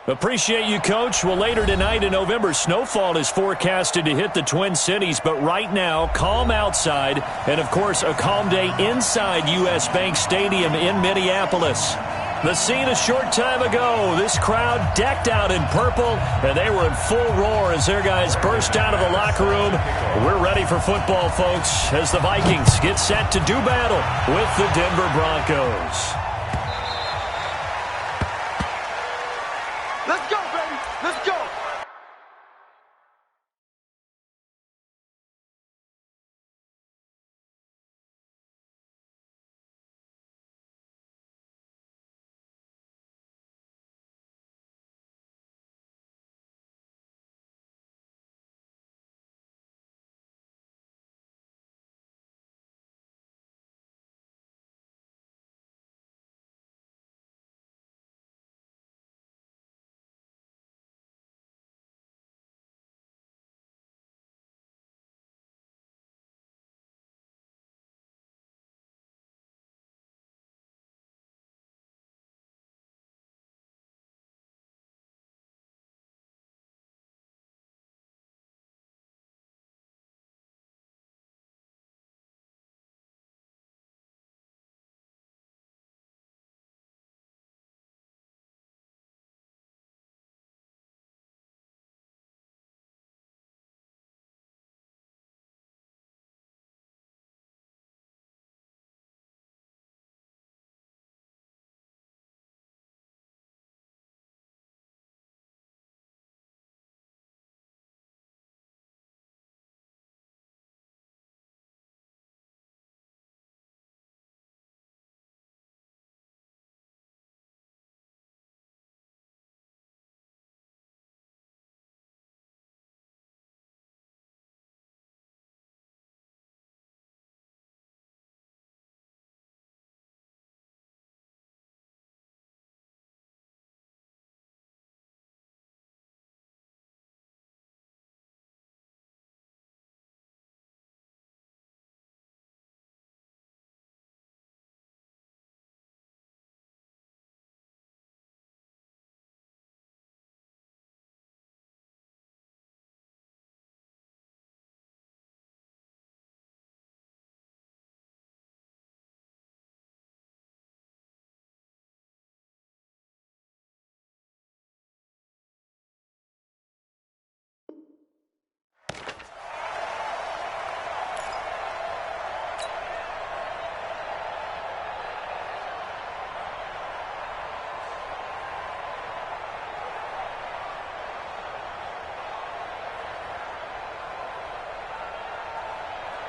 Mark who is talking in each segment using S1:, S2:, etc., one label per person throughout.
S1: Appreciate you, Coach. Well, later tonight in November, snowfall is forecasted to hit the Twin Cities, but right now, calm outside, and, of course, a calm day inside U.S. Bank Stadium in Minneapolis. The scene a short time ago, this crowd decked out in purple, and they were in full roar as their guys burst out of the locker room. We're ready for football, folks, as the Vikings get set to do battle with the Denver Broncos.
S2: Let's go, baby. Let's go.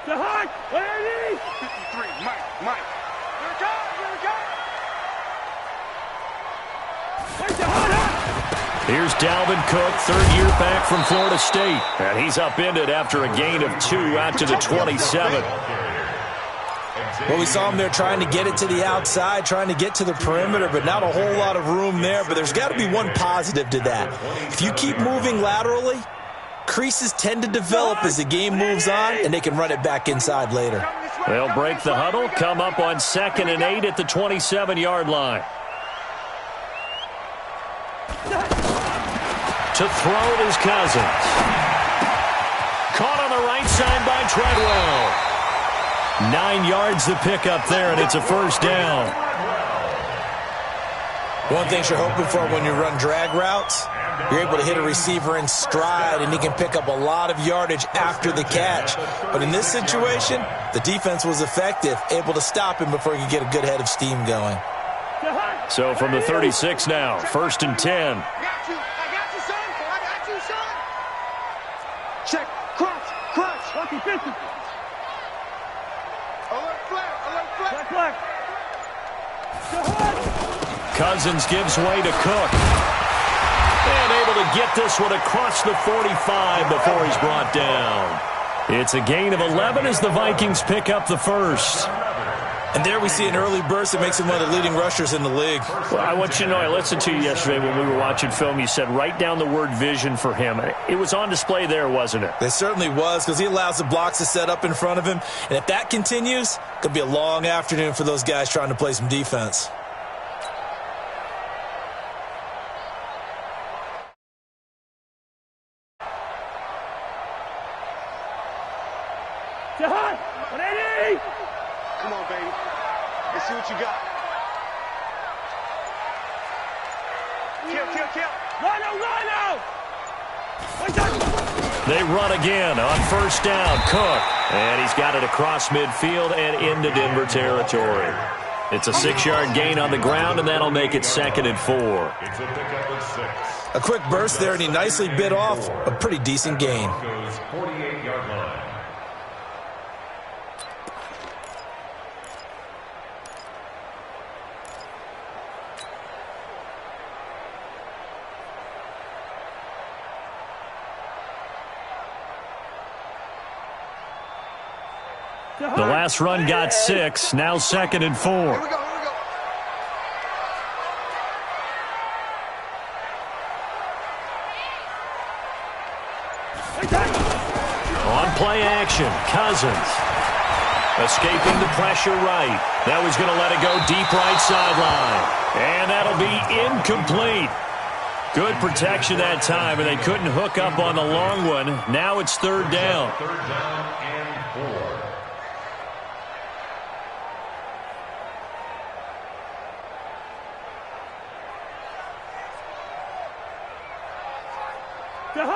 S3: The high, ladies!
S2: 53, Mike. Here it comes, here it comes!
S1: Here's Dalvin Cook, third year back from Florida State. And he's upended after a gain of 2 out to the 27.
S4: Well, we saw him there trying to get it to the outside, trying to get to the perimeter, but not a whole lot of room there. But there's got to be one positive to that. If you keep moving laterally, creases tend to develop as the game moves on, and they can run it back inside later.
S1: They'll break the huddle, come up on 2nd and 8 at the 27-yard line. To throw is Cousins. Caught on the right side by Treadwell. 9 yards the pickup there, and it's a first down.
S4: One thing you're hoping for when you run drag routes, you're able to hit a receiver in stride, and he can pick up a lot of yardage after the catch. But in this situation, the defense was effective, able to stop him before he could get a good head of steam going.
S1: So from the 36 now, 1st and 10.
S2: I got you, son. I got you, son. Check, crunch.
S3: Lucky business.
S2: Alert flat.
S3: Black.
S1: Cousins gives way to Cook. And able to get this one across the 45 before he's brought down. It's a gain of 11 as the Vikings pick up the first.
S4: And there we see an early burst that makes him one of the leading rushers in the league.
S1: Well, I want you to know, I listened to you yesterday when we were watching film. You said write down the word vision for him. It was on display there, wasn't it?
S4: It certainly was, because he allows the blocks to set up in front of him. And if that continues, it could be a long afternoon for those guys trying to play some defense.
S2: Come on, baby. Let's see what you got. Kill.
S3: Run!
S1: They run again on first down. Cook. And he's got it across midfield and into Denver territory. It's a 6-yard gain on the ground, and that'll make it 2nd and 4.
S5: It's a pickup of 6.
S4: A quick burst there, and he nicely bit off a pretty decent gain.
S5: 48-yard line.
S1: The last run got 6. Now 2nd and 4.
S2: Here we go.
S1: On play action, Cousins. Escaping the pressure right. Now he's going to let it go deep right sideline. And that'll be incomplete. Good protection that time, and they couldn't hook up on the long one. Now it's 3rd down.
S5: 3rd down and 4.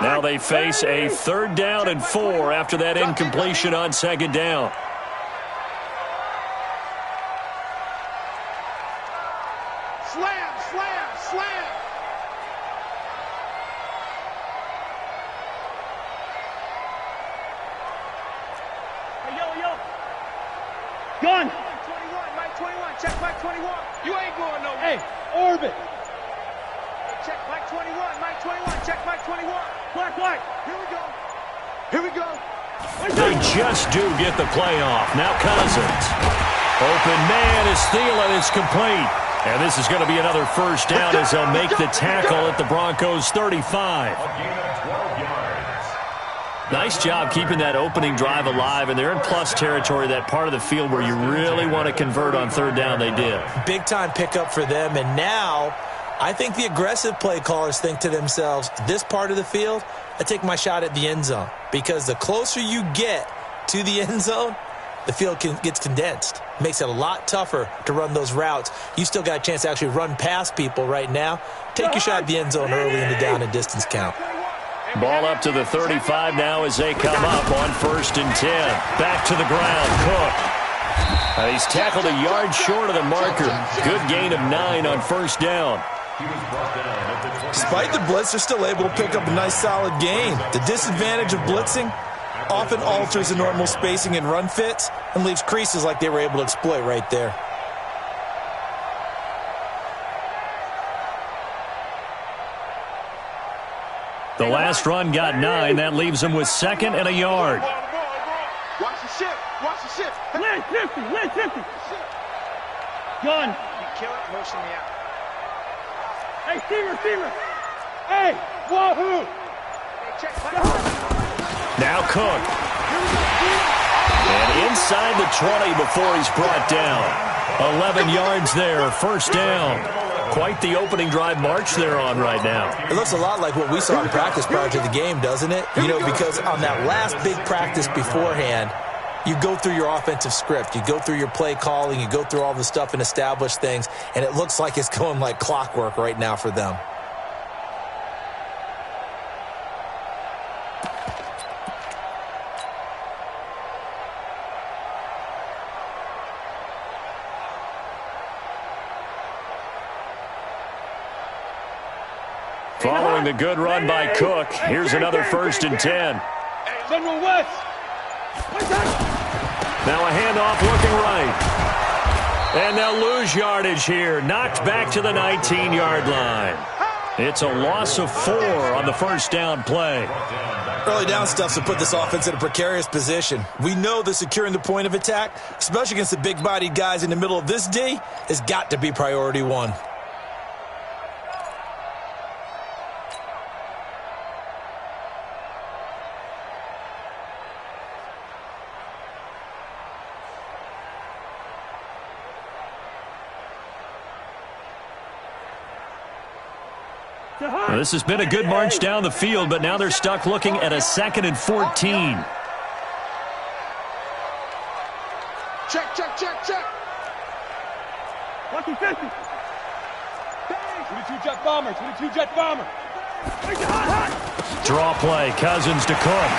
S1: Now they face a 3rd down and 4 after that incompletion on 2nd down.
S2: Slam.
S3: Hey, yo. Gun.
S2: Mike 21. Check Mike 21. You ain't going nowhere.
S3: Hey, orbit.
S2: Check Mike 21. Mike 21. Check Mike 21.
S3: Black.
S2: Here we go.
S1: They just do get the play off. Now Cousins. Open man is Thielen. It's complete. And this is going to be another 1st down as they'll make the tackle at the Broncos 35. Nice job keeping that opening drive alive, and they're in plus territory, that part of the field where you really want to convert on 3rd down. They did.
S4: Big-time pickup for them, and now I think the aggressive play callers think to themselves, this part of the field, I take my shot at the end zone, because the closer you get to the end zone, the field gets condensed. Makes it a lot tougher to run those routes. You still got a chance to actually run past people right now. Take your shot at the end zone early in the down and distance count.
S1: Ball up to the 35 now as they come up on 1st and 10. Back to the ground, Cook. He's tackled a yard short of the marker. Good gain of 9 on 1st down.
S4: Despite the blitz, they're still able to pick up a nice solid gain. The disadvantage of blitzing often alters the normal spacing and run fits and leaves creases like they were able to exploit right there.
S1: The last run got 9. That leaves them with 2nd and a yard.
S2: Watch the shift.
S3: Lynn 50. Gun.
S2: You kill it, motion me out.
S3: Hey, Steamer. Hey, wahoo.
S2: Hey, check.
S1: Now Cook. And inside the 20 before he's brought down. 11 yards there, 1st down. Quite the opening drive march they're on right now.
S4: It looks a lot like what we saw in practice prior to the game, doesn't it? You know, because on that last big practice beforehand, you go through your offensive script. You go through your play calling. You go through all the stuff and establish things. And it looks like it's going like clockwork right now for them.
S1: Following the good run by Cook, here's another 1st and 10.
S3: Central West.
S1: Now a handoff looking right. And they'll lose yardage here. Knocked back to the 19-yard line. It's a loss of 4 on the 1st down play.
S4: Early down stuff to put this offense in a precarious position. We know that securing the point of attack, especially against the big-bodied guys in the middle of this D, has got to be priority 1.
S1: Well, this has been a good march down the field, but now they're stuck looking at a 2nd and 14.
S2: Check.
S3: 50-50. 22 jet bomber, 22 jet bomber.
S1: Draw play, Cousins to Cook.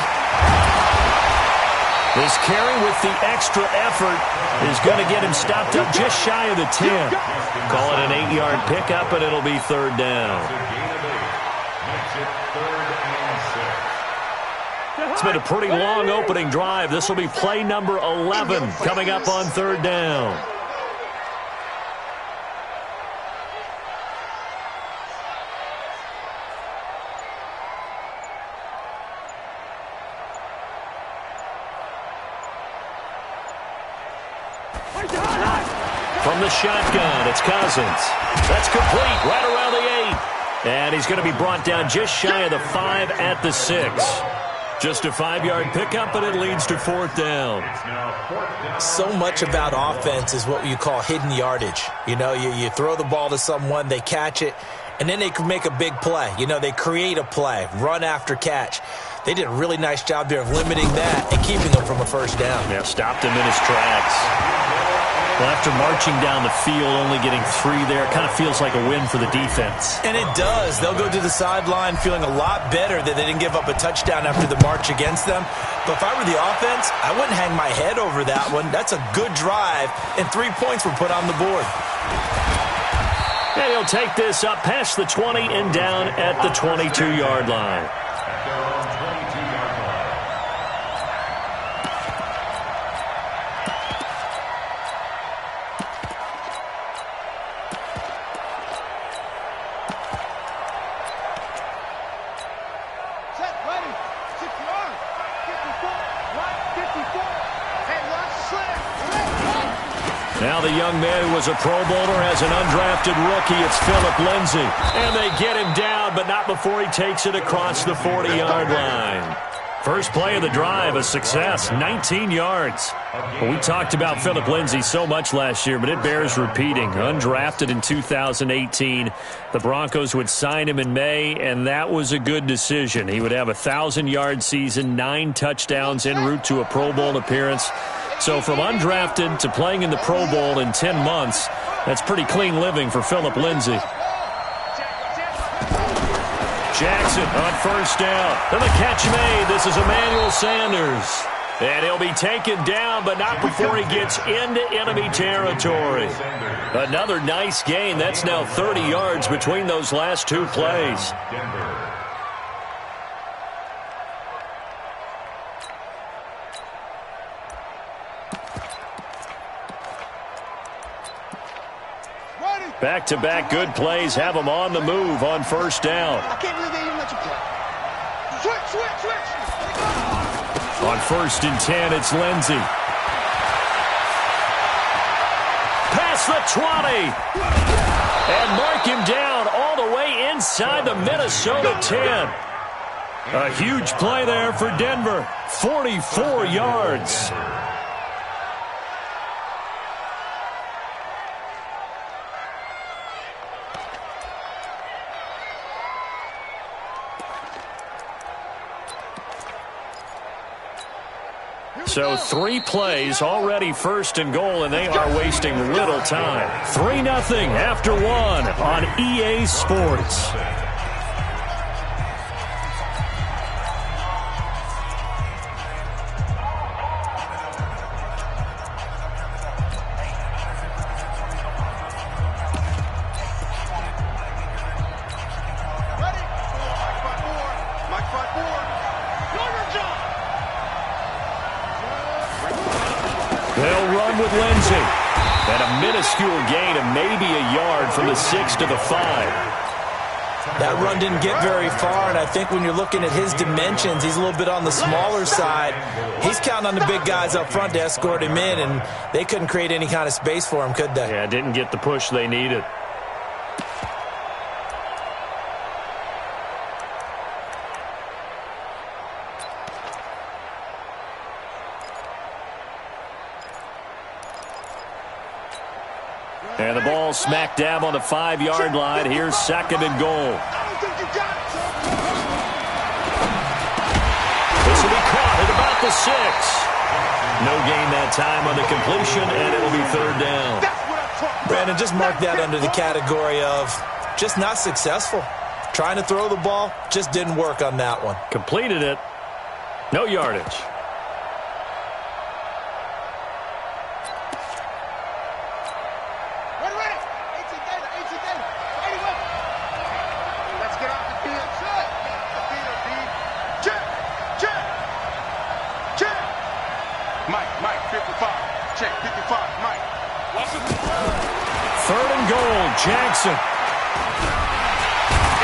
S1: This carry with the extra effort is going to get him stopped up just shy of the 10. Call it an 8-yard pickup, and it'll be third down. It's been a pretty long opening drive. This will be play number 11 coming up on third down. From the shotgun, it's Cousins. That's complete right around the 8. And he's going to be brought down just shy of the 5 at the 6. Just a 5-yard pickup, and it leads to fourth down.
S4: So much about offense is what you call hidden yardage. You know, you throw the ball to someone, they catch it, and then they can make a big play. You know, they create a play, run after catch. They did a really nice job there of limiting that and keeping him from a first down.
S1: Yeah, stopped him in his tracks. Well, after marching down the field, only getting 3 there, kind of feels like a win for the defense.
S4: And it does. They'll go to the sideline feeling a lot better that they didn't give up a touchdown after the march against them. But if I were the offense, I wouldn't hang my head over that one. That's a good drive, and 3 points were put on the board.
S1: And he'll take this up past the 20 and down at the 22-yard line. Now the young man who was a Pro Bowler as an undrafted rookie, it's Philip Lindsay. And they get him down, but not before he takes it across the 40-yard line. First play of the drive, a success, 19 yards. Well, we talked about Philip Lindsay so much last year, but it bears repeating. Undrafted in 2018, the Broncos would sign him in May, and that was a good decision. He would have a 1,000-yard season, 9 touchdowns en route to a Pro Bowl appearance. So from undrafted to playing in the Pro Bowl in 10 months, that's pretty clean living for Philip Lindsay. Jackson on first down. And the catch made. This is Emmanuel Sanders. And he'll be taken down, but not before he gets into enemy territory. Another nice gain. That's now 30 yards between those last 2 plays. Back-to-back good plays have them on the move on first down.
S2: I can't believe they didn't let you play. Switch.
S1: On 1st and 10, it's Lindsay. Past the 20. And mark him down all the way inside the Minnesota 10. A huge play there for Denver. 44 yards. So 3 plays, already 1st and goal, and they are wasting little time. 3-0 after 1 on EA Sports. They'll run with Lindsay. And a minuscule gain of maybe a yard from the 6 to the 5.
S4: That run didn't get very far, and I think when you're looking at his dimensions, he's a little bit on the smaller side. He's counting on the big guys up front to escort him in, and they couldn't create any kind of space for him, could they?
S1: Yeah, didn't get the push they needed. And the ball smack dab on the 5-yard line. Here's 2nd and goal. This will be caught at about the 6. No gain that time on the completion, and it will be 3rd down.
S4: Brandon, just mark that under the category of just not successful. Trying to throw the ball, just didn't work on that one.
S1: Completed it. No yardage.
S2: Let's get off the field. Check. Mike, 55. Check, 55, Mike.
S1: Third and goal, Jackson.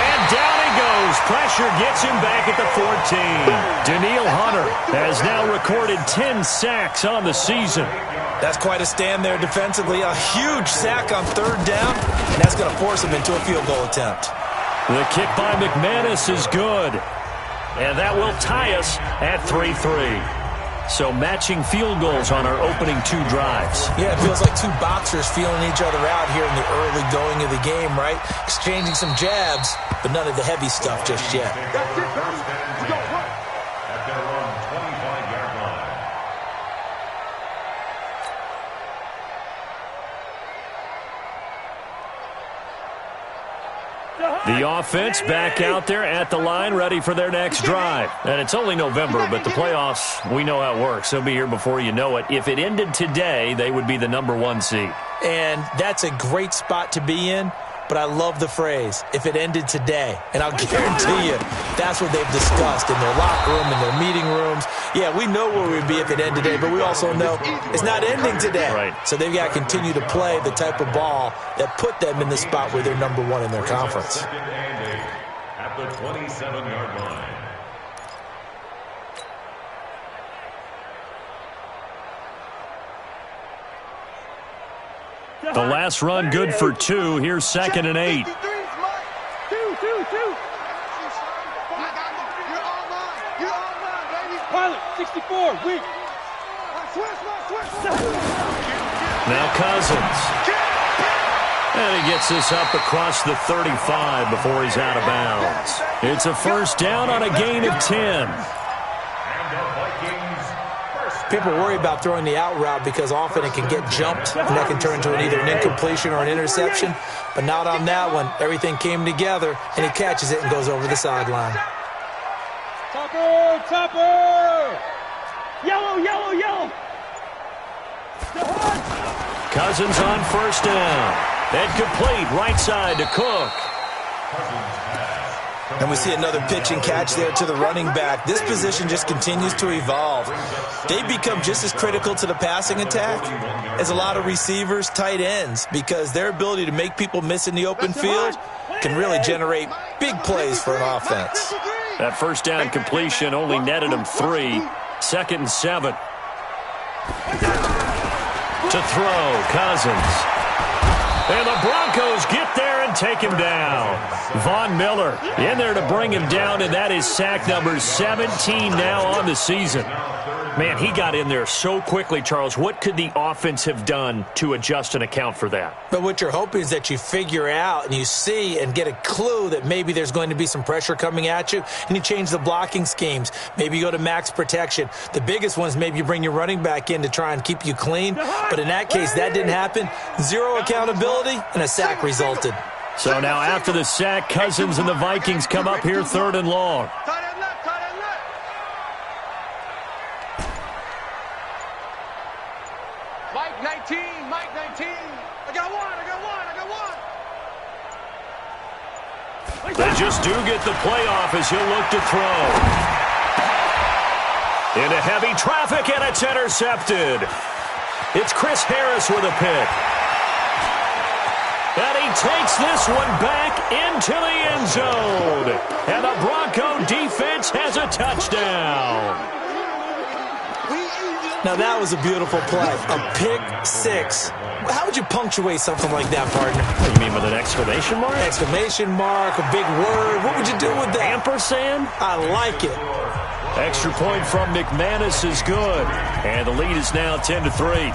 S1: And down he goes. Pressure gets him back at the 14. Daniil Hunter has now recorded 10 sacks on the season.
S4: That's quite a stand there defensively. A huge sack on third down, and that's going to force him into a field goal attempt.
S1: The kick by McManus is good. And that will tie us at 3-3. So matching field goals on our opening two drives.
S4: Yeah, it feels like two boxers feeling each other out here in the early going of the game, right? Exchanging some jabs, but none of the heavy stuff just yet.
S2: That's it, baby. We go run.
S5: At their own 25-yard line.
S1: The offense back out there at the line, ready for their next drive. And it's only November, but the playoffs, we know how it works. They'll be here before you know it. If it ended today, they would be the #1 seed.
S4: And that's a great spot to be in, but I love the phrase, if it ended today. And I'll guarantee you, that's what they've discussed in their locker room, in their meeting rooms. Yeah, we know where we'd be if it ended today, but we also know it's not ending today.
S1: Right.
S4: So they've got to continue to play the type of ball that put them in the spot where they're #1 in their conference.
S5: Second and 8 at the 27-yard line.
S1: The last run good for 2. Here's 2nd and 8.
S2: Two. You're online, baby.
S3: Pilot, 64, weak.
S2: Switch.
S1: Now Cousins. And he gets this up across the 35 before he's out of bounds. It's a first down on a gain of 10.
S5: And the Vikings first.
S4: People worry about throwing the out route because often it can get jumped, and that can turn into either an incompletion or an interception. But not on that one. Everything came together, and he catches it and goes over the sideline.
S3: Topper! Yellow!
S1: Cousins on first down. And complete right side to Cook.
S4: And we see another pitch and catch there to the running back. This position just continues to evolve. They become just as critical to the passing attack as a lot of receivers, tight ends, because their ability to make people miss in the open field can really generate big plays for an offense.
S1: That first down completion only netted him 3. 2nd and 7. To throw, Cousins. And the Broncos get there and take him down. Von Miller in there to bring him down, and that is sack number 17 now on the season. Man, he got in there so quickly, Charles. What could the offense have done to adjust and account for that?
S4: But what you're hoping is that you figure out and you see and get a clue that maybe there's going to be some pressure coming at you, and you change the blocking schemes. Maybe you go to max protection. The biggest one is maybe you bring your running back in to try and keep you clean. But in that case, that didn't happen. Zero accountability, and a sack resulted.
S1: So now after the sack, Cousins and the Vikings come up here 3rd and long.
S2: Tight end left. Mike 19. I got one.
S1: They just do get the playoff as he'll look to throw. Into heavy traffic, and it's intercepted. It's Chris Harris with a pick. And he takes this one back into the end zone. And the Bronco defense has a touchdown.
S4: Now, that was a beautiful play. A pick six. How would you punctuate something like that, partner?
S1: What do you mean with an exclamation mark?
S4: Exclamation mark, a big word. What would you do with that?
S1: Ampersand?
S4: I like it.
S1: Extra point from McManus is good. And the lead is now 10-3.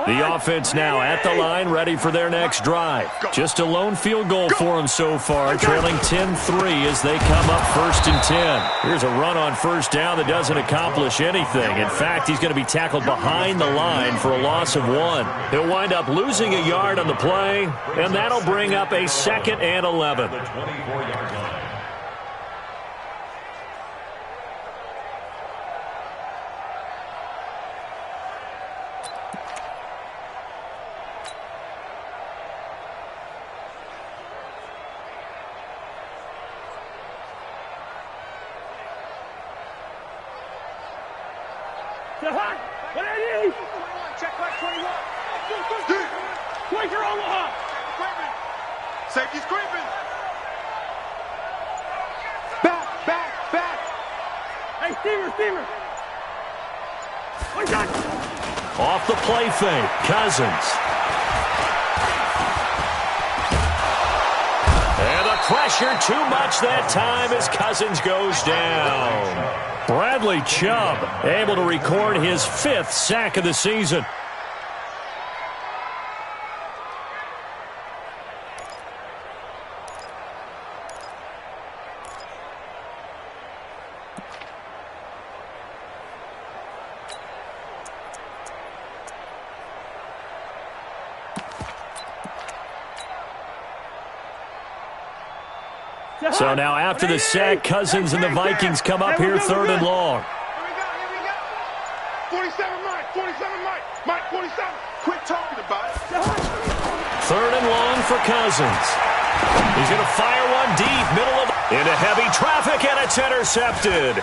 S1: The offense now at the line, ready for their next drive. Just a lone field goal for them so far, trailing 10-3 as they come up 1st and 10. Here's a run on first down that doesn't accomplish anything. In fact, he's going to be tackled behind the line for a loss of 1. He'll wind up losing a yard on the play, and that'll bring up a 2nd and 11.
S5: The 24-yard line.
S2: Check back 21. Quaker Omaha. Safety's creeping. Back. Hey, Steamer.
S1: Off the play fake, Cousins. And the pressure too much that time as Cousins goes down. Bradley Chubb able to record his 5th sack of the season. So now after the sack, Cousins and the Vikings come up here 3rd and long.
S2: Here we go. 47 Mike. Mike 47. Quit talking about it.
S1: 3rd and long for Cousins. He's going to fire one deep, middle of into heavy traffic, and it's intercepted.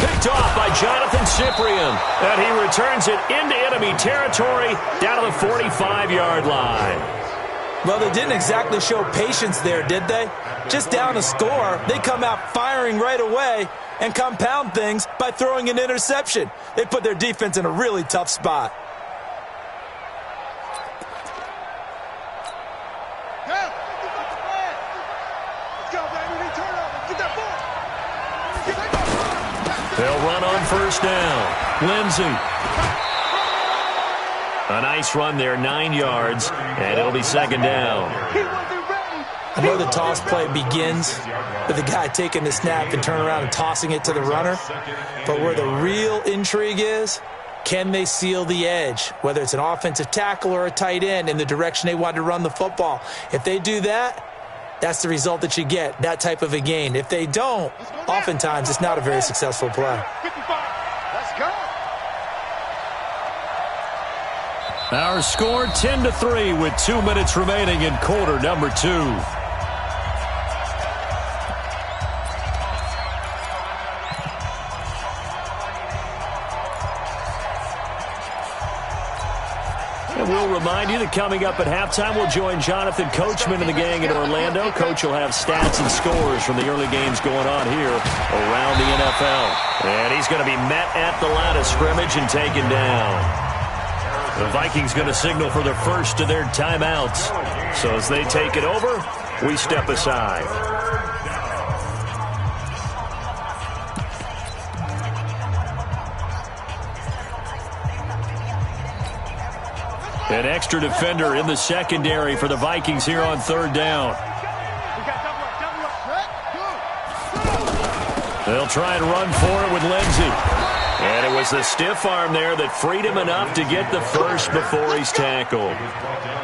S1: Picked off by Jonathan Cyprien, and he returns it into enemy territory down to the 45-yard line.
S4: Well, they didn't exactly show patience there, did they? Just down a score, they come out firing right away and compound things by throwing an interception. They put their defense in a really tough spot.
S2: Let's go, baby. Turn up. Get that ball.
S1: They'll run on first down. Lindsey. A nice run there, 9 yards, and it'll be 2nd down.
S4: I know the toss play begins with the guy taking the snap and turning around and tossing it to the runner. But where the real intrigue is, can they seal the edge, whether it's an offensive tackle or a tight end, in the direction they want to run the football? If they do that, that's the result that you get, that type of a gain. If they don't, oftentimes it's not a very successful play.
S2: 55. Let's go.
S1: Our score 10-3 with 2 minutes remaining in quarter number 2. And we'll remind you that coming up at halftime, we'll join Jonathan Coachman and the gang in Orlando. Coach will have stats and scores from the early games going on here around the NFL. And he's going to be met at the line of scrimmage and taken down. The Vikings going to signal for the first of their timeouts. So as they take it over, we step aside. An extra defender in the secondary for the Vikings here on 3rd down. They'll try and run for it with Lindsey. And it was the stiff arm there that freed him enough to get the first before he's tackled.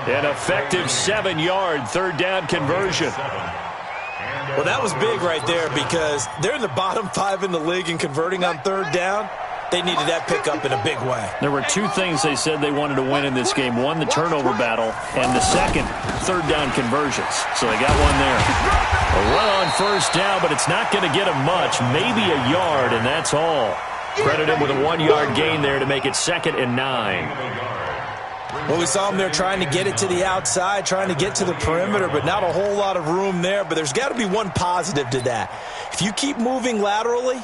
S1: An effective 7-yard 3rd down conversion.
S4: Well, that was big right there because they're in the bottom 5 in the league in converting on 3rd down. They needed that pickup in a big way.
S1: There were 2 things they said they wanted to win in this game. One, the turnover battle, and the second, 3rd down conversions. So they got one there. A run on first down, but it's not going to get him much, maybe a yard, and that's all. Credit him with a 1-yard gain there to make it 2nd and 9.
S4: Well, we saw him there trying to get it to the outside, trying to get to the perimeter, but not a whole lot of room there. But there's got to be one positive to that. If you keep moving laterally,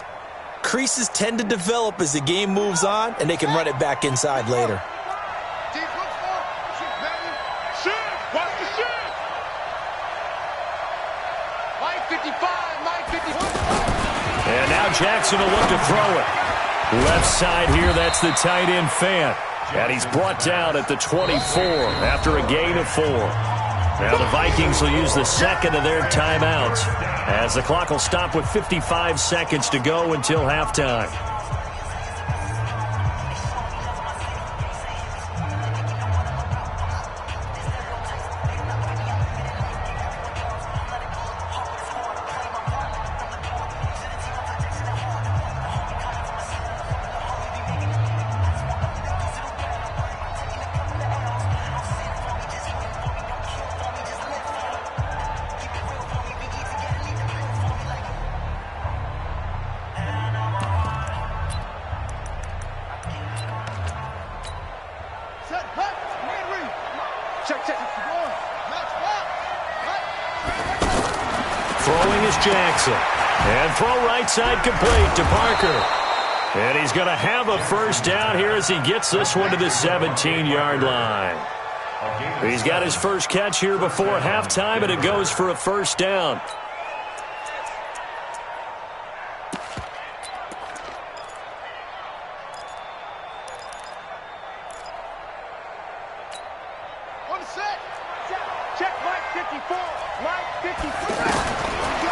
S4: creases tend to develop as the game moves on, and they can run it back inside later.
S1: And now Jackson will look to throw it. Left side here, that's the tight end Fant. And he's brought down at the 24 after a gain of 4. Now the Vikings will use the second of their timeouts as the clock will stop with 55 seconds to go until halftime.
S2: Throwing is
S1: Jackson. And throw right side complete to Parker. And he's going to have a first down here as he gets this one to the 17-yard line. He's got his first catch here before halftime, and it goes for a first down.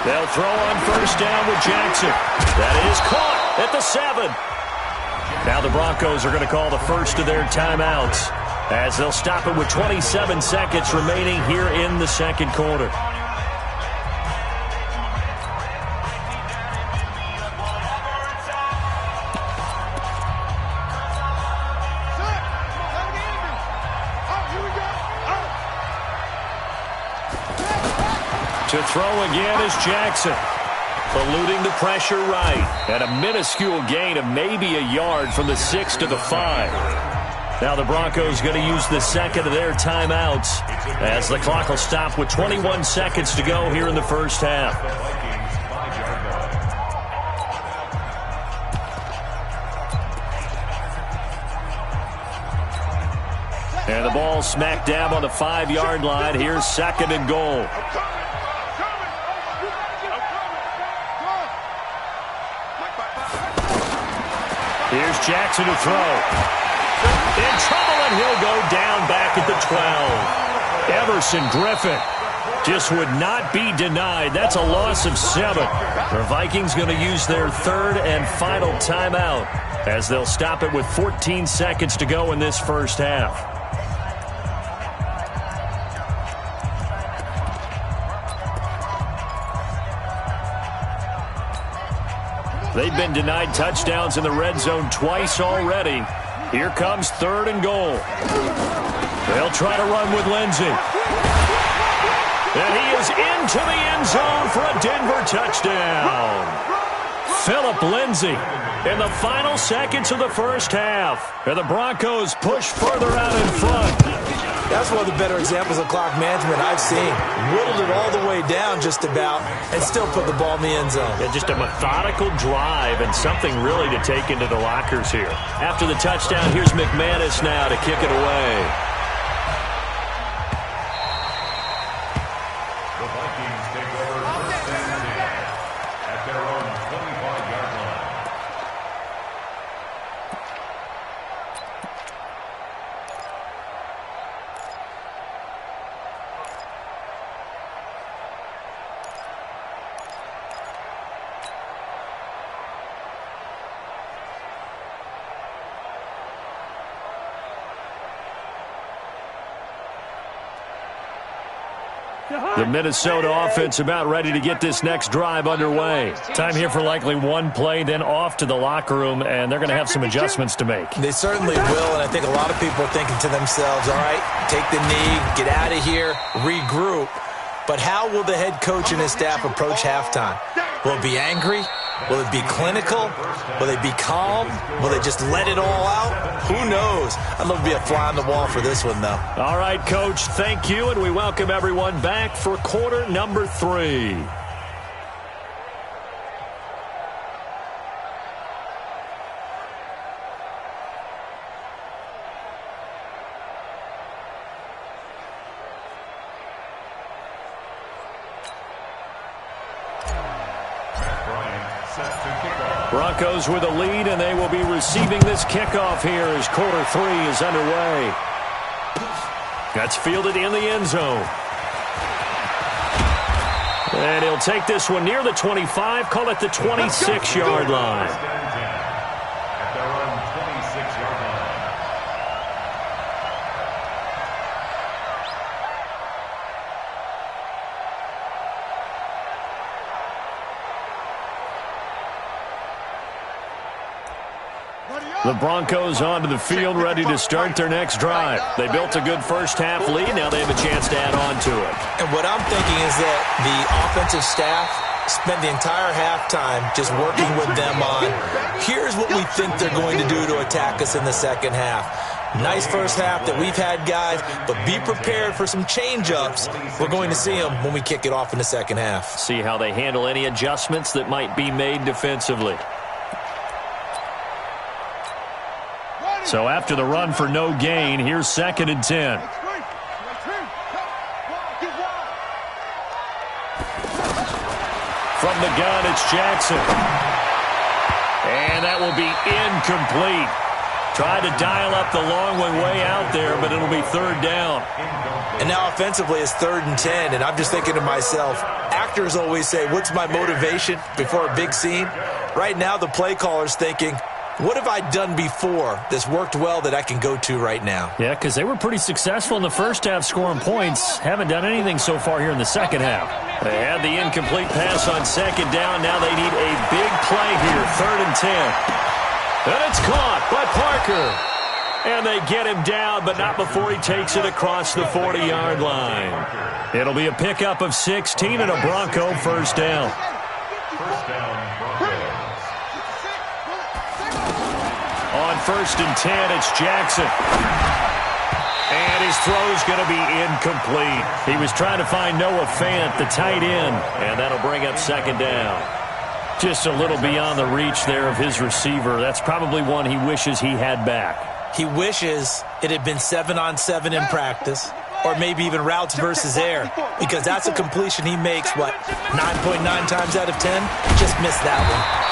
S1: They'll throw on first down with Jackson. That is caught at the 7. Now the Broncos are going to call the first of their timeouts as they'll stop it with 27 seconds remaining here in the second quarter. To throw again is Jackson. Eluding the pressure right. And a minuscule gain of maybe a yard from the 6 to the 5. Now the Broncos going to use the second of their timeouts as the clock will stop with 21 seconds to go here in the first half. And the ball smack dab on the 5-yard line. Here's second and goal. Here's Jackson to throw. In trouble, and he'll go down back at the 12. Everson Griffin just would not be denied. That's a loss of 7. The Vikings going to use their third and final timeout as they'll stop it with 14 seconds to go in this first half. They've been denied touchdowns in the red zone twice already. Here comes third and goal. They'll try to run with Lindsey. And he is into the end zone for a Denver touchdown. Phillip Lindsey in the final seconds of the first half. And the Broncos push further out in front.
S4: That's one of the better examples of clock management I've seen. Whittled it all the way down just about and still put the ball in the end zone.
S1: Yeah, just a methodical drive and something really to take into the lockers here. After the touchdown, here's McManus now to kick it away.
S5: The Vikings take over first and 10 at their own 25-yard line.
S1: The Minnesota offense about ready to get this next drive underway. Time here for likely one play, then off to the locker room, and they're going to have some adjustments to make.
S4: They certainly will, and I think a lot of people are thinking to themselves, all right, take the knee, get out of here, regroup. But how will the head coach and his staff approach halftime? Will it be angry? Will it be clinical? Will they be calm? Will they just let it all out? Who knows? I'd love to be a fly on the wall for this one, though.
S1: All right, Coach, thank you, and we welcome everyone back for quarter number 3. Broncos with a lead, and they will be receiving this kickoff here as quarter 3 is underway. That's fielded in the end zone. And he'll take this one near the 25, call it the 26-yard line.
S5: At their own 26-yard line.
S1: The Broncos onto the field, ready to start their next drive. They built a good first-half lead. Now they have a chance to add on to it.
S4: And what I'm thinking is that the offensive staff spent the entire halftime just working with them on, here's what we think they're going to do to attack us in the second half. Nice first half that we've had, guys, but be prepared for some change-ups. We're going to see them when we kick it off in the second half.
S1: See how they handle any adjustments that might be made defensively. So after the run for no gain, here's 2nd and 10. From the gun, it's Jackson. And that will be incomplete. Tried to dial up the long one way out there, but it'll be 3rd down.
S4: And now offensively it's 3rd and 10, and I'm just thinking to myself, actors always say, what's my motivation before a big scene? Right now the play caller's thinking, what have I done before that's worked well that I can go to right now?
S1: Yeah, because they were pretty successful in the first half scoring points. Haven't done anything so far here in the second half. They had the incomplete pass on 2nd down. Now they need a big play here, 3rd and 10. And it's caught by Parker. And they get him down, but not before he takes it across the 40-yard line. It'll be a pickup of 16 and a Bronco first down.
S5: First down, Broncos.
S1: On 1st and 10, it's Jackson. And his throw's going to be incomplete. He was trying to find Noah Fant, the tight end, and that'll bring up 2nd down. Just a little beyond the reach there of his receiver. That's probably one he wishes he had back.
S4: He wishes it had been 7-on-7 in practice, or maybe even routes versus air, because that's a completion he makes, 9.9 times out of 10? Just missed that one.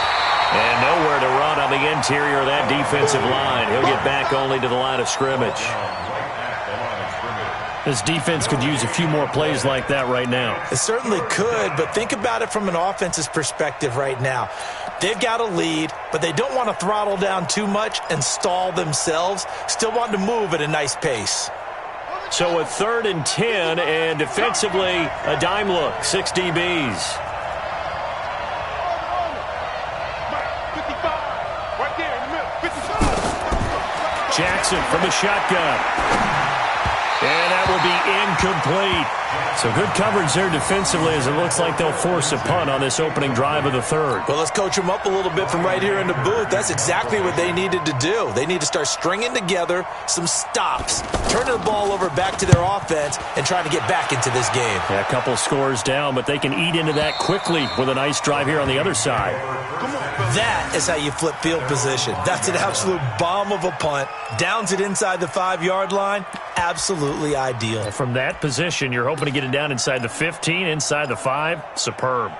S1: And nowhere to run on the interior of that defensive line. He'll get back only to the line of scrimmage. This defense could use a few more plays like that right now.
S4: It certainly could, but think about it from an offense's perspective right now. They've got a lead, but they don't want to throttle down too much and stall themselves. Still want to move at a nice pace.
S1: So a 3rd and 10, and defensively, a dime look, 6 DBs. Jackson from the shotgun. And that will be incomplete. So good coverage there defensively as it looks like they'll force a punt on this opening drive of the 3rd.
S4: Well, let's coach them up a little bit from right here in the booth. That's exactly what they needed to do. They need to start stringing together some stops, turning the ball over back to their offense, and trying to get back into this game.
S1: Yeah, a couple scores down, but they can eat into that quickly with a nice drive here on the other side.
S4: That is how you flip field position. That's an absolute bomb of a punt. Downs it inside the 5-yard line. Absolutely ideal.
S1: From that position, you're hoping to get it down inside the 15, inside the 5. Superb.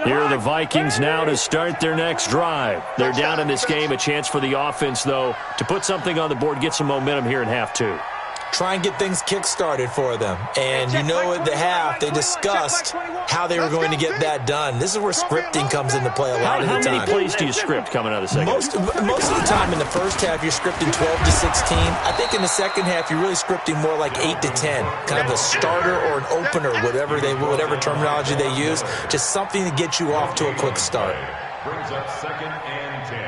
S1: Here are the Vikings now to start their next drive. They're down in this game. A chance for the offense, though, to put something on the board, get some momentum here in half 2.
S4: Try and get things kick-started for them. And you know at the half, they discussed how they were going to get that done. This is where scripting comes into play a lot of the time.
S1: How many plays do you script coming out of the second?
S4: Most of the time in the first half, you're scripting 12 to 16. I think in the second half, you're really scripting more like 8 to 10. Kind of a starter or an opener, whatever terminology they use. Just something to get you off to a quick start.
S5: Brings up 2nd and 10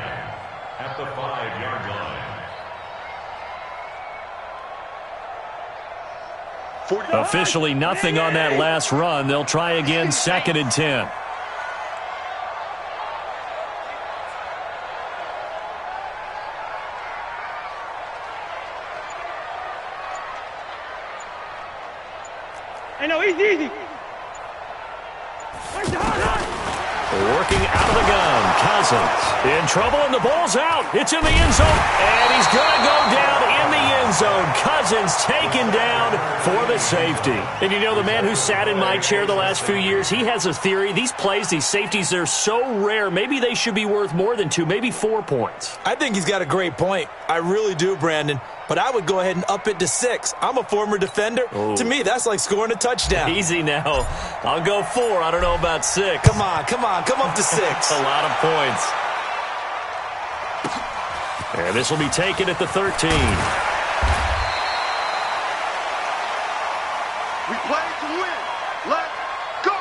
S5: at the 5-yard line.
S1: Officially nothing on that last run. They'll try again, 2nd and 10.
S3: Hey, no, easy, easy.
S1: Working out of the gun, Cousins in trouble, and the ball's out. It's in the end zone, and he's going to go down in the end zone. Cousins taken down for the safety. And you know, the man who sat in my chair the last few years, he has a theory. These plays, these safeties, they're so rare. Maybe they should be worth more than 2, maybe 4 points.
S4: I think he's got a great point. I really do, Brandon. But I would go ahead and up it to 6. I'm a former defender.
S1: Ooh.
S4: To me, that's like scoring a touchdown.
S1: Easy now. I'll go 4. I don't know about 6.
S4: Come on. Come up to 6.
S1: A lot of points. And this will be taken at the 13.
S2: We play to win. Let's go.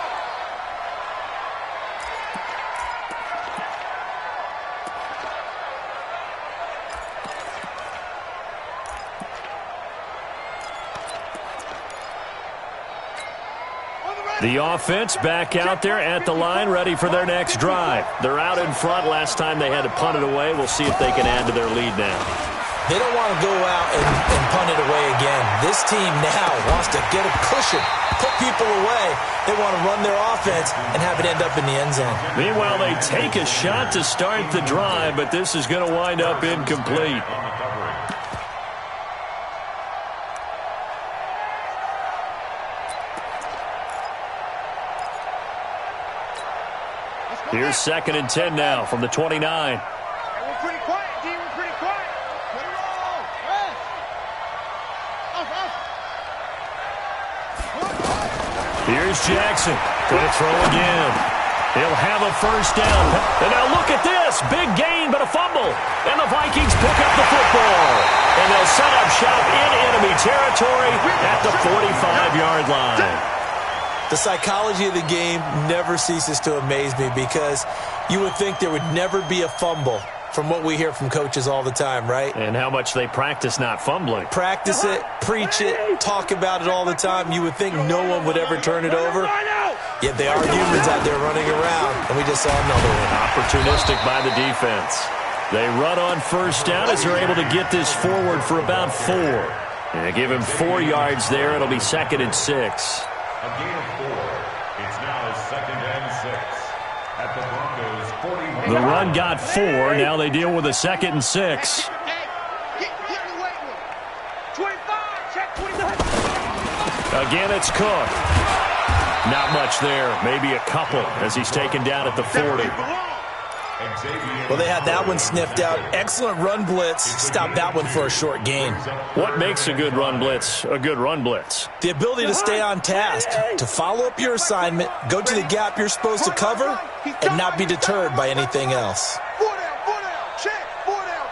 S1: The offense back out there at the line, ready for their next drive. They're out in front. Last time they had to punt it away. We'll see if they can add to their lead now.
S4: They don't want to go out and punt it away again. This team now wants to get a cushion, put people away. They want to run their offense and have it end up in the end zone.
S1: Meanwhile, they take a shot to start the drive, but this is going to wind up incomplete. Here's 2nd and 10 now from the 29.
S2: We're pretty quiet, D. We're pretty quiet. Let it roll. Rest.
S1: Here's Jackson. Going to throw again. He'll have a first down. And now look at this. Big gain, but a fumble. And the Vikings pick up the football. And they'll set up shop in enemy territory at the 45-yard line.
S4: The psychology of the game never ceases to amaze me because you would think there would never be a fumble from what we hear from coaches all the time, right?
S1: And how much they practice not fumbling.
S4: Practice it, preach it, talk about it all the time. You would think no one would ever turn it over. Yet they are humans out there running around, and we just saw another one.
S1: Opportunistic by the defense. They run on first down as they're able to get this forward for about 4. And they give him 4 yards there. It'll be 2nd and 6.
S5: A gain of 4. It's now 2nd and 6 at the Broncos 41.
S1: The run got 4. Now they deal with a 2nd and 6.
S2: Hey, get the weight room. 25, check 25.
S1: Again, it's Cook. Not much there. Maybe a couple as he's taken down at the 40.
S4: Well, they had that one sniffed out. Excellent run blitz. Stopped that one for a short gain.
S1: What makes a good run blitz a good run blitz?
S4: The ability to stay on task, to follow up your assignment, go to the gap you're supposed to cover, and not be deterred by anything else.
S2: 4 down, check, 4 down.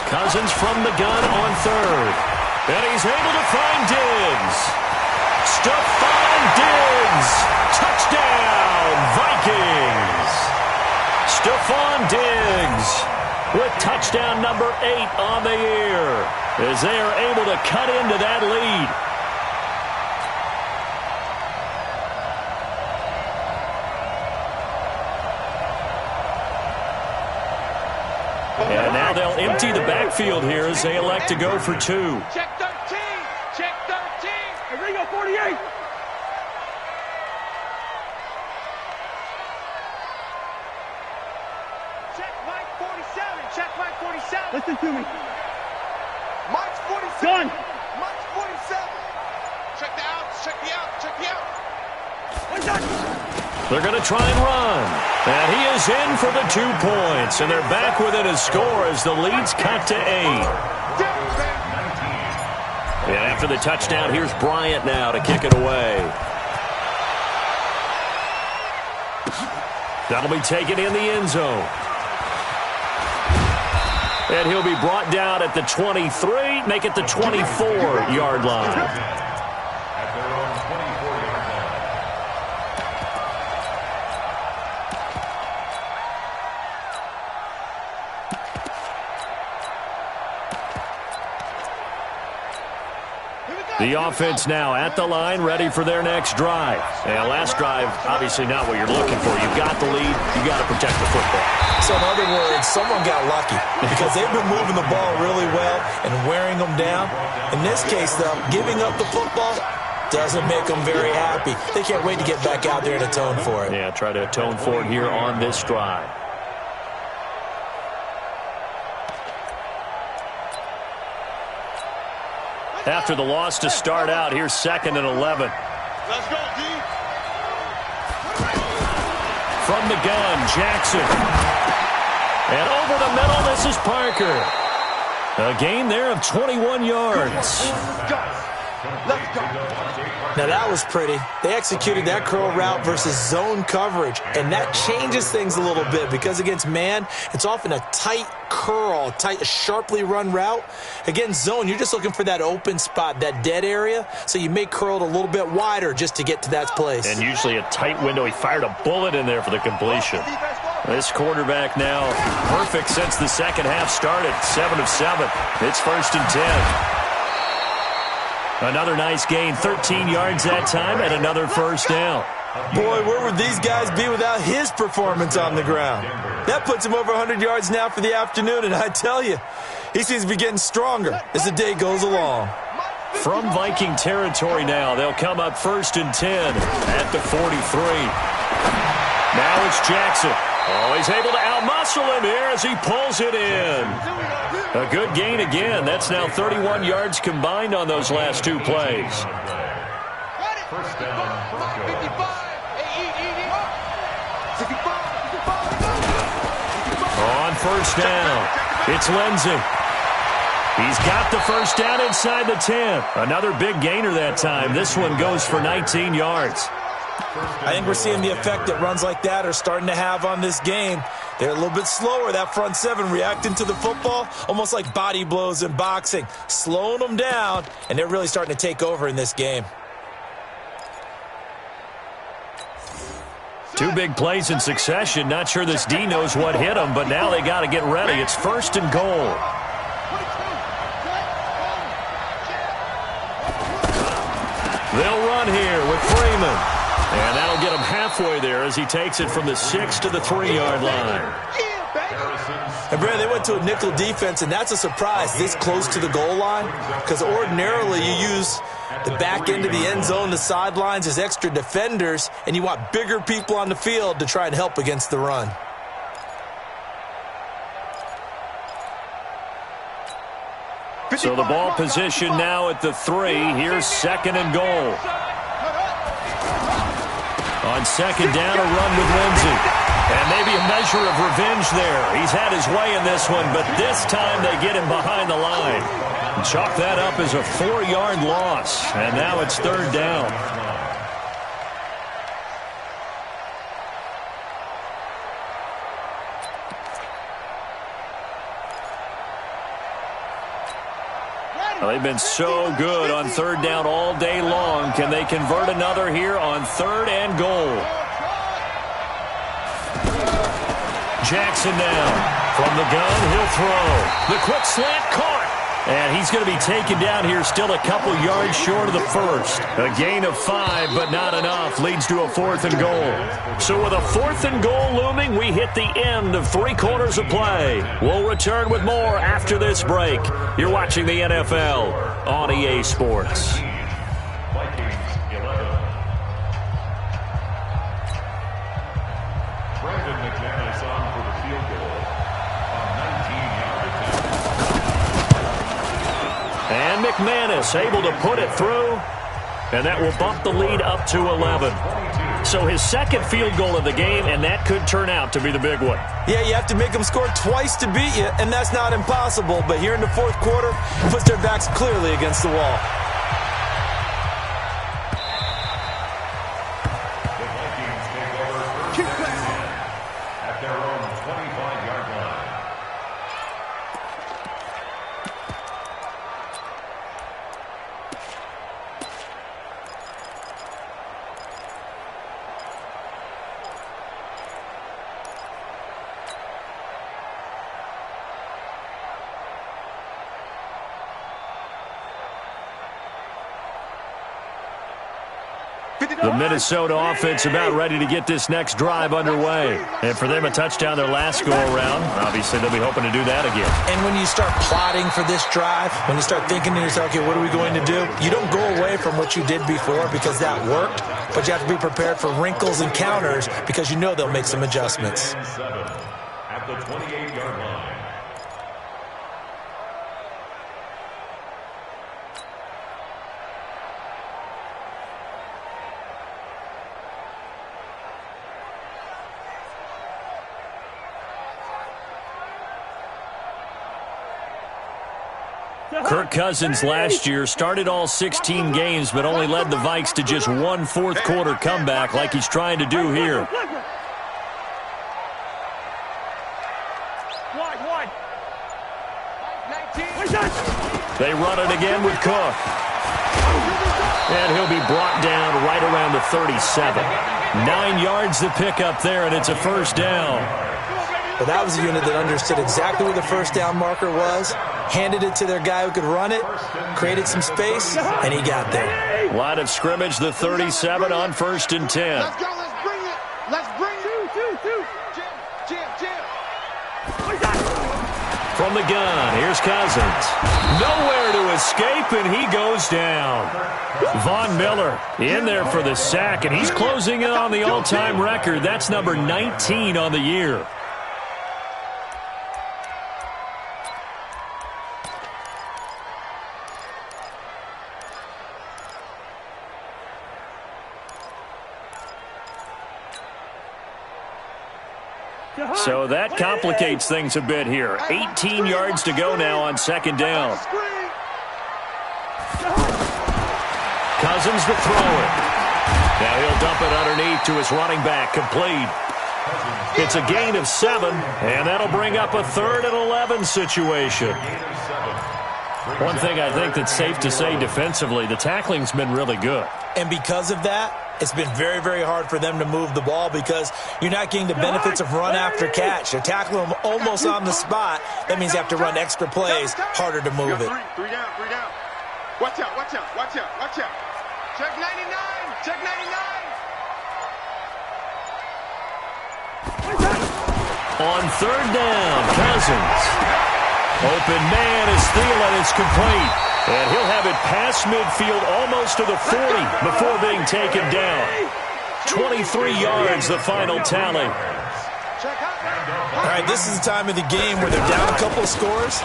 S1: Cousins from the gun on 3rd. And he's able to find Diggs. Stephon Diggs. Touchdown, Vikings. Stephon Diggs with touchdown number 8 on the year as they are able to cut into that lead. And now they'll empty the backfield here as they elect to go for 2.
S2: Check 13, check 13.
S3: Hey, Ringo, 48.
S2: Check Mike 47, check Mike 47.
S3: Listen to me.
S2: Mike's 47.
S3: Done.
S2: Mike's 47. Check the outs, check the outs, check the outs.
S3: One touch.
S1: They're going to try and run. And he is in for the 2 points. And they're back within a score as the lead's cut to 8. And after the touchdown, here's Bryant now to kick it away. That'll be taken in the end zone. And he'll be brought down at the 23, make it the 24-yard line.
S5: At their own 24-yard line.
S1: The offense now at the line, ready for their next drive. And last drive, obviously not what you're looking for. You've got the lead. You've got to protect the football.
S4: So in other words, someone got lucky because they've been moving the ball really well and wearing them down. In this case, though, giving up the football doesn't make them very happy. They can't wait to get back out there and atone for it.
S1: Yeah, try to atone for it here on this drive. After the loss to start out, here's 2nd and 11.
S2: Let's go, D.
S1: From the gun, Jackson. And over the middle, this is Parker. A gain there of 21 yards.
S2: Let's go.
S4: Now that was pretty. They executed that curl route versus zone coverage, and that changes things a little bit because against man, it's often a tight curl, tight, sharply run route. Against zone, you're just looking for that open spot, that dead area, so you may curl it a little bit wider just to get to that place.
S1: And usually a tight window. He fired a bullet in there for the completion. This quarterback now perfect since the second half started. 7 of 7. It's 1st and 10. Another nice gain, 13 yards that time, and another first down.
S4: Boy, where would these guys be without his performance on the ground? That puts him over 100 yards now for the afternoon, and I tell you, he seems to be getting stronger as the day goes along.
S1: From Viking territory now, they'll come up 1st and 10 at the 43. Now it's Jackson. Oh, he's able to outmuscle him here as he pulls it in. A good gain again. That's now 31 yards combined on those last 2 plays.
S2: First down, Broncos.
S1: On first down, it's Lindsey. He's got the first down inside the 10. Another big gainer that time. This one goes for 19 yards.
S4: I think we're seeing the effect that runs like that are starting to have on this game. They're a little bit slower, that front 7, reacting to the football, almost like body blows in boxing, slowing them down, and they're really starting to take over in this game.
S1: 2 big plays in succession. Not sure this D knows what hit him, but now they got to get ready. It's 1st and goal. They'll run here with Freeman. And that'll get him halfway there as he takes it from the 6 to the 3-yard line.
S4: And, Brad, they went to a nickel defense, and that's a surprise this close to the goal line because ordinarily you use the back end of the end zone, the sidelines as extra defenders, and you want bigger people on the field to try and help against the run.
S1: So the ball position now at the 3. Here's 2nd and goal. On 2nd down, a run with Lindsey. And maybe a measure of revenge there. He's had his way in this one, but this time they get him behind the line. Chalk that up as a 4-yard loss. And now it's 3rd down. Well, they've been so good on 3rd down all day long. Can they convert another here on 3rd and goal? Jackson now. From the gun, he'll throw. The quick slant caught. And he's going to be taken down here, still a couple yards short of the first. A gain of 5, but not enough. Leads to a 4th and goal. So with a 4th and goal looming, we hit the end of 3 quarters of play. We'll return with more after this break. You're watching the NFL on EA Sports.
S5: Vikings 11. Brandon McManus on for the field goal. A 19-yard attempt.
S1: And McManus able to put it through. And that will bump the lead up to 11. So his 2nd field goal of the game, and that could turn out to be the big one.
S4: Yeah, you have to make them score twice to beat you, and that's not impossible. But here in the 4th quarter, puts their backs clearly against the wall.
S5: The Vikings take over first and 10 at their own 25-yard line.
S1: The Minnesota offense about ready to get this next drive underway. And for them, a touchdown their last go-around. Obviously, they'll be hoping to do that again.
S4: And when you start plotting for this drive, when you start thinking to yourself, okay, what are we going to do? You don't go away from what you did before because that worked, but you have to be prepared for wrinkles and counters because you know they'll make some adjustments.
S5: At the 28-yard line.
S1: Kirk Cousins last year started all 16 games but only led the Vikes to just one fourth-quarter comeback like he's trying to do here. They run it again with Cook. And he'll be brought down right around the 37. 9 yards to pick up there, and it's a first down.
S4: Well, that was a unit that understood exactly where the first down marker was, handed it to their guy who could run it, created some space, and he got there.
S1: Line of scrimmage, the 37 on 1st and 10.
S2: Let's go. Let's bring it. Let's bring it. Jim.
S1: From the gun, here's Cousins. Nowhere to escape, and he goes down. Von Miller in there for the sack, and he's closing in on the all-time record. That's number 19 on the year. So that complicates things a bit here. 18 yards to go now on 2nd down. Cousins to throw it. Now he'll dump it underneath to his running back. Complete. It's a gain of 7, and that'll bring up a 3rd and 11 situation. One thing I think that's safe to say defensively, the tackling's been really good.
S4: And because of that, it's been very, very hard for them to move the ball because you're not getting the benefits of run after catch. They're tackling them almost on the spot. That means you have to run extra plays, harder to move it.
S2: Three down. Watch out. Check 99.
S1: On 3rd down, Cousins. Open man is Thielen. It's complete. And he'll have it past midfield almost to the 40 before being taken down. 23 yards, the final tally.
S4: All right, this is the time of the game where they're down a couple of scores,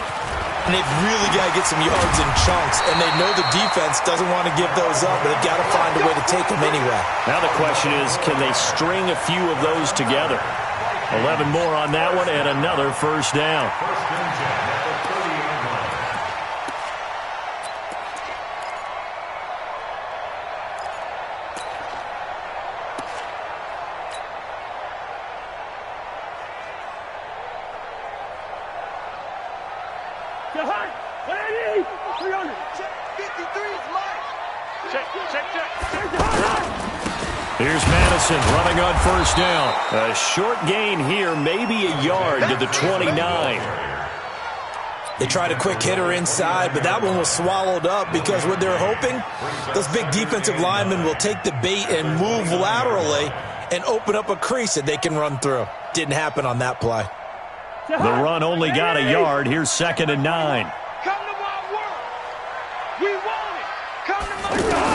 S4: and they've really got to get some yards in chunks, and they know the defense doesn't want to give those up, but they've got to find a way to take them anyway.
S1: Now the question is, can they string a few of those together? 11 more on that one, and another first down. Here's Madison running on 1st down. A short gain here, maybe a yard to the 29.
S4: They tried a quick hitter inside, but that one was swallowed up because what they're hoping, those big defensive linemen will take the bait and move laterally and open up a crease that they can run through. Didn't happen on that play.
S1: The run only got a yard. Here's 2nd and 9.
S2: Come to my world. We want it. Come to my world.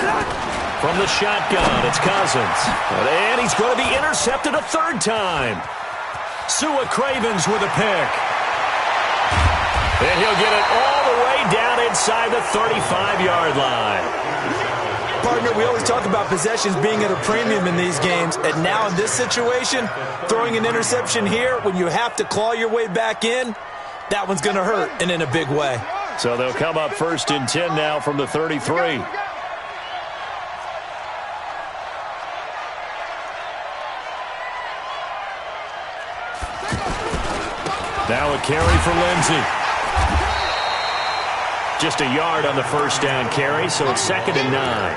S1: From the shotgun, it's Cousins. And he's going to be intercepted a 3rd time. Sua Cravens with a pick. And he'll get it all the way down inside the 35-yard line.
S4: Partner, we always talk about possessions being at a premium in these games, and now in this situation, throwing an interception here when you have to claw your way back in, that one's going to hurt, and in a big way.
S1: So they'll come up 1st and 10 now from the 33. Now a carry for Lindsey. Just a yard on the 1st down carry, so it's 2nd and 9.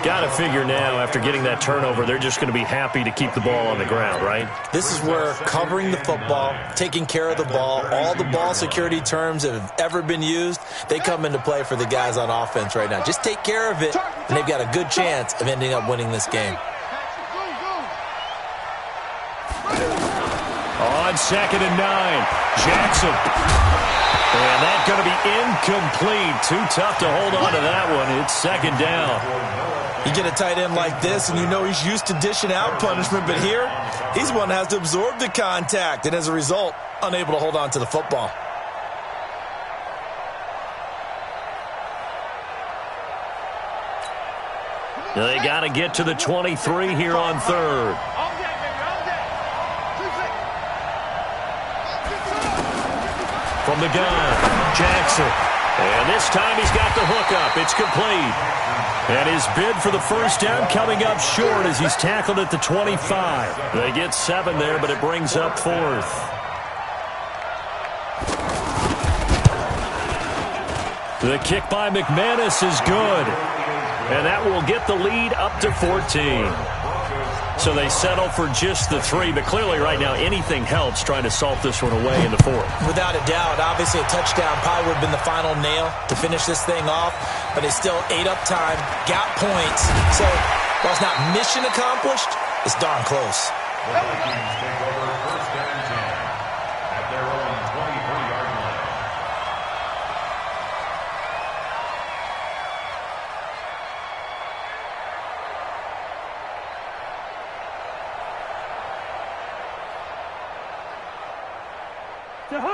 S1: Got to figure now, after getting that turnover, they're just going to be happy to keep the ball on the ground, right?
S4: This is where covering the football, taking care of the ball, all the ball security terms that have ever been used, they come into play for the guys on offense right now. Just take care of it, and they've got a good chance of ending up winning this game.
S1: On 2nd and 9, Jackson. And that's going to be incomplete. Too tough to hold on to that one. It's 2nd down.
S4: You get a tight end like this, and you know he's used to dishing out punishment, but here, he's one that has to absorb the contact, and as a result, unable to hold on to the football.
S1: They got to get to the 23 here on 3rd. From the gun, Jackson. And this time he's got the hook up. It's complete. And his bid for the first down coming up short as he's tackled at the 25. They get 7 there, but it brings up 4th. The kick by McManus is good. And that will get the lead up to 14. So they settle for just the 3, but clearly right now anything helps trying to salt this one away in the 4th.
S4: Without a doubt, obviously a touchdown probably would have been the final nail to finish this thing off, but it's still ate up time, got points. So while it's not mission accomplished, it's darn close.
S5: The Vikings take over 1st and 10 at their own 24-yard line.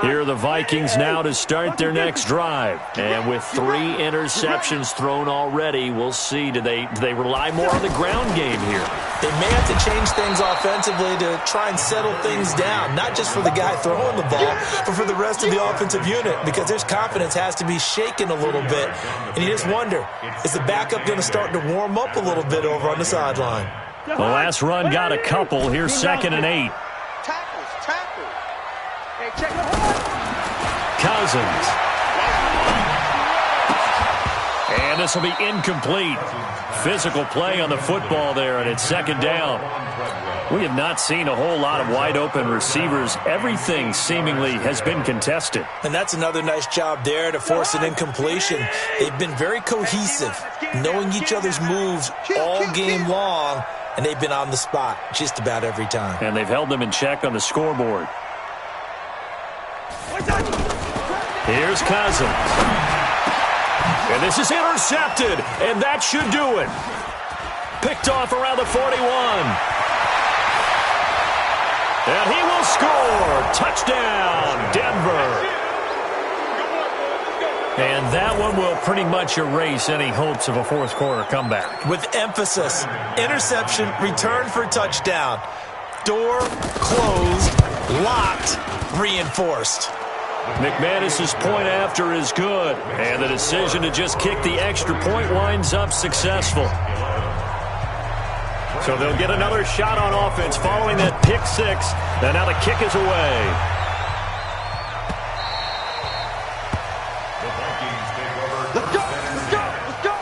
S1: Here are the Vikings now to start their next drive. And with 3 interceptions thrown already, we'll see. Do they rely more on the ground game here?
S4: They may have to change things offensively to try and settle things down, not just for the guy throwing the ball, but for the rest of the offensive unit, because their confidence has to be shaken a little bit. And you just wonder, is the backup going to start to warm up a little bit over on the sideline?
S1: The last run got a couple. Here's 2nd and 8. Cousins. And this will be incomplete. Physical play on the football there, and it's 2nd down. We have not seen a whole lot of wide-open receivers. Everything seemingly has been contested.
S4: And that's another nice job there to force an incompletion. They've been very cohesive, knowing each other's moves all game long, and they've been on the spot just about every time.
S1: And they've held them in check on the scoreboard. Here's Cousins. And this is intercepted, and that should do it. Picked off around the 41. And he will score. Touchdown, Denver. And that one will pretty much erase any hopes of a 4th quarter comeback.
S4: With emphasis, interception, return for touchdown. Door closed, locked, reinforced.
S1: McManus's point after is good, and the decision to just kick the extra point winds up successful. So they'll get another shot on offense following that pick 6, and now the kick is away.
S5: The Vikings take over.
S2: Let's go! Let's go! Let's go!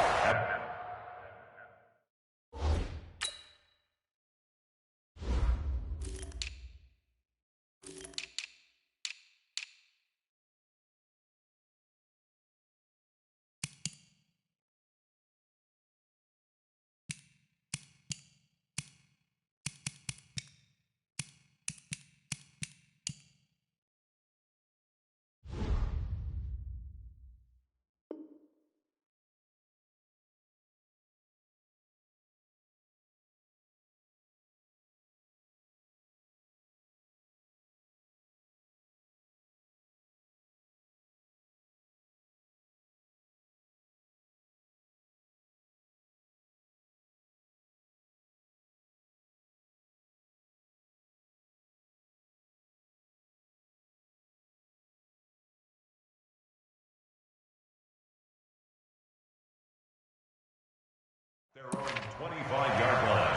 S5: Their own 25-yard line.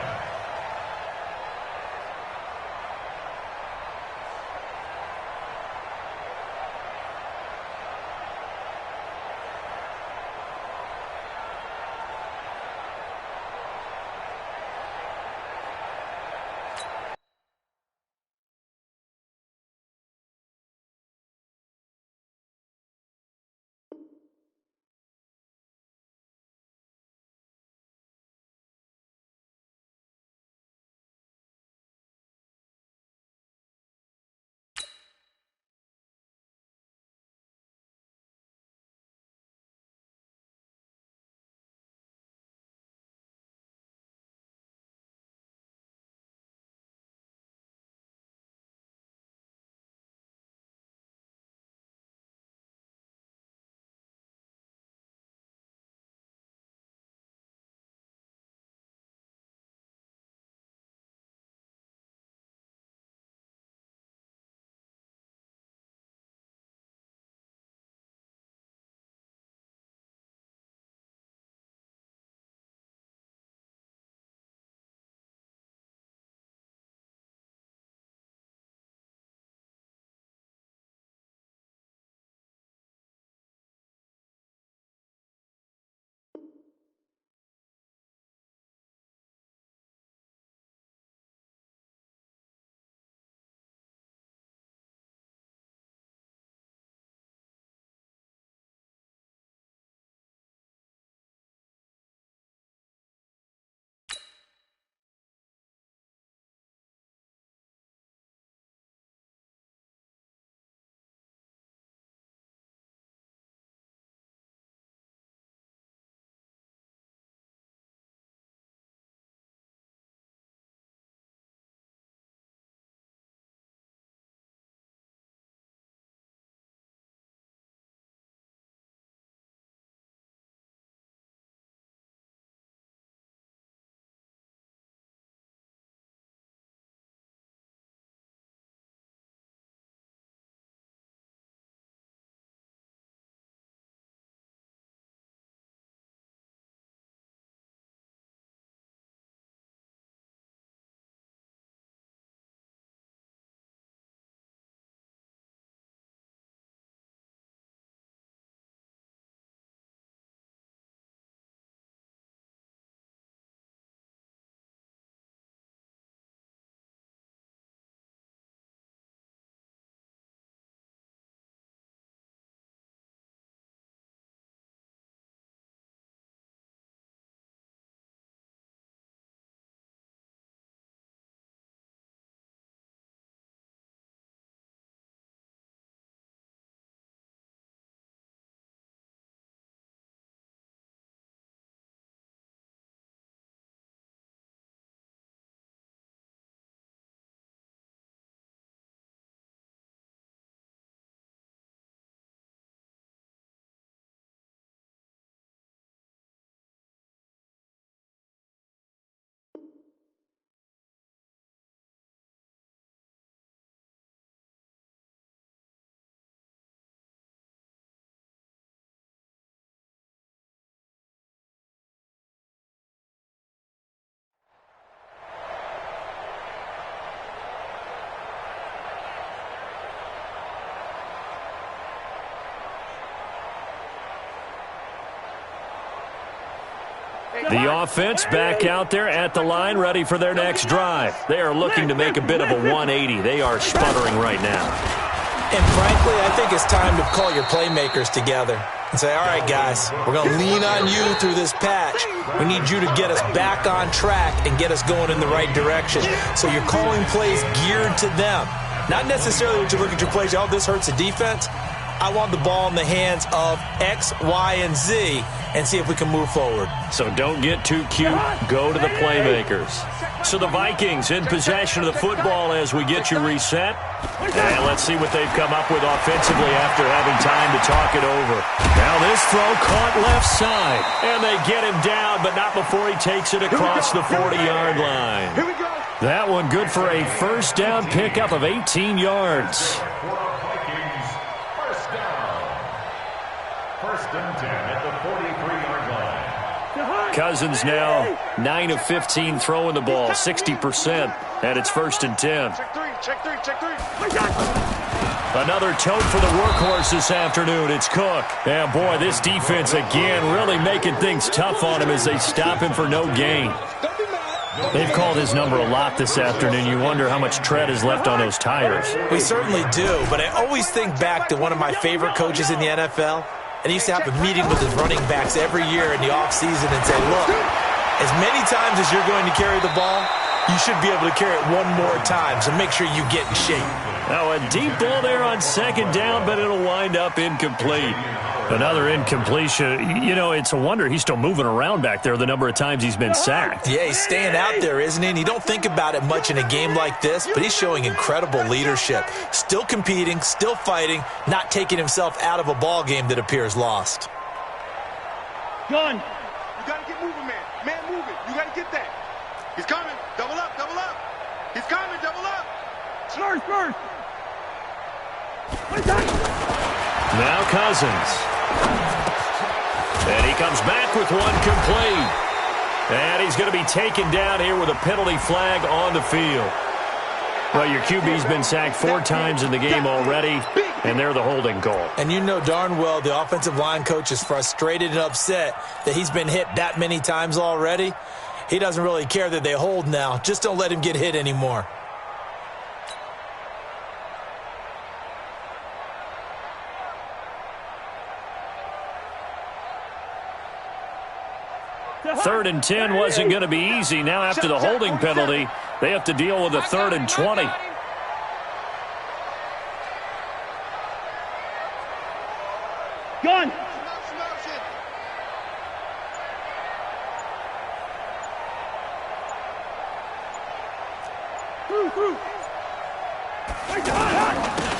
S1: The offense back out there at the line, ready for their next drive. They are looking to make a bit of a 180. They are sputtering right now.
S4: And frankly, I think it's time to call your playmakers together and say, all right, guys, we're going to lean on you through this patch. We need you to get us back on track and get us going in the right direction. So you're calling plays geared to them. Not necessarily when you look at your plays, oh, this hurts the defense. I want the ball in the hands of X, Y, and Z and see if we can move forward.
S1: So don't get too cute. Go to the playmakers. So the Vikings in possession of the football as we get you reset. And let's see what they've come up with offensively after having time to talk it over. Now this throw caught left side. And they get him down, but not before he takes it across the 40-yard line.
S2: Here we go.
S1: That one good for a first down pickup of 18 yards.
S5: First and 10 at the 43-yard line.
S1: Cousins now 9 of 15 throwing the ball, 60%, and it's first and 10.
S2: Check three, check three, check three.
S1: Another tote for the workhorse this afternoon. It's Cook. And, boy, this defense again really making things tough on him as they stop him for no gain. They've called his number a lot this afternoon. You wonder how much tread is left on those tires.
S4: We certainly do, but I always think back to one of my favorite coaches in the NFL. And he used to have a meeting with his running backs every year in the offseason and say, look, as many times as you're going to carry the ball, you should be able to carry it one more time, so make sure you get in shape.
S1: Now a deep ball there on second down, but it'll wind up incomplete. Another incompletion. You know, it's a wonder he's still moving around back there the number of times he's been sacked.
S4: Yeah, he's staying out there, isn't he? And you don't think about it much in a game like this, but he's showing incredible leadership. Still competing, still fighting, not taking himself out of a ball game that appears lost.
S3: Gun.
S2: You got to get moving, man. Man moving. You got to get that. He's coming. Double up, double up. He's coming, double up.
S3: Spurs.
S1: Now Cousins. And he comes back with one complete. And he's going to be taken down here with a penalty flag on the field. Well, your QB's been sacked 4 times in the game already, and they're the holding call.
S4: And you know darn well the offensive line coach is frustrated and upset that he's been hit that many times already. He doesn't really care that they hold now. Just don't let him get hit anymore.
S1: Third and 10 wasn't going to be easy. Now after the holding penalty, they have to deal with a 3rd and 20.
S3: Gun.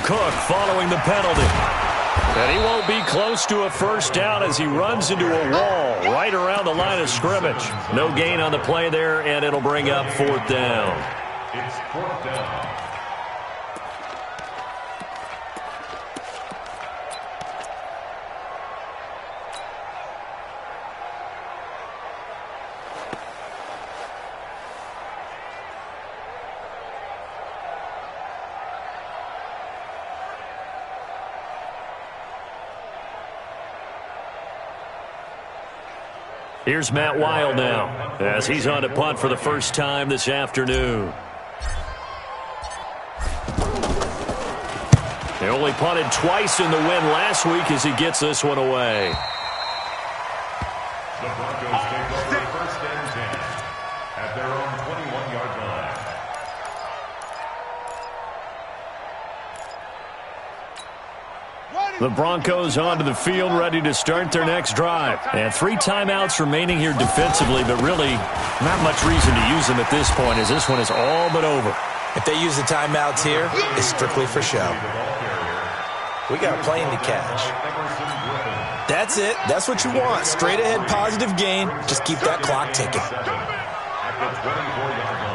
S1: Cook following the penalty. And he won't be close to a first down as he runs into a wall right around the line of scrimmage. No gain on the play there, and it'll bring up 4th down.
S5: It's 4th down.
S1: Here's Matt Weil now as he's on to punt for the first time this afternoon. They only punted twice in the win last week as he gets this one away.
S5: The Broncos take over first and 10 at their own 21-yard line.
S1: The Broncos onto the field, ready to start their next drive. And 3 timeouts remaining here defensively, but really not much reason to use them at this point as this one is all but over.
S4: If they use the timeouts here, it's strictly for show. We got a plane to catch. That's it. That's what you want. Straight ahead positive gain. Just keep that clock ticking.
S5: At the 24-yard line.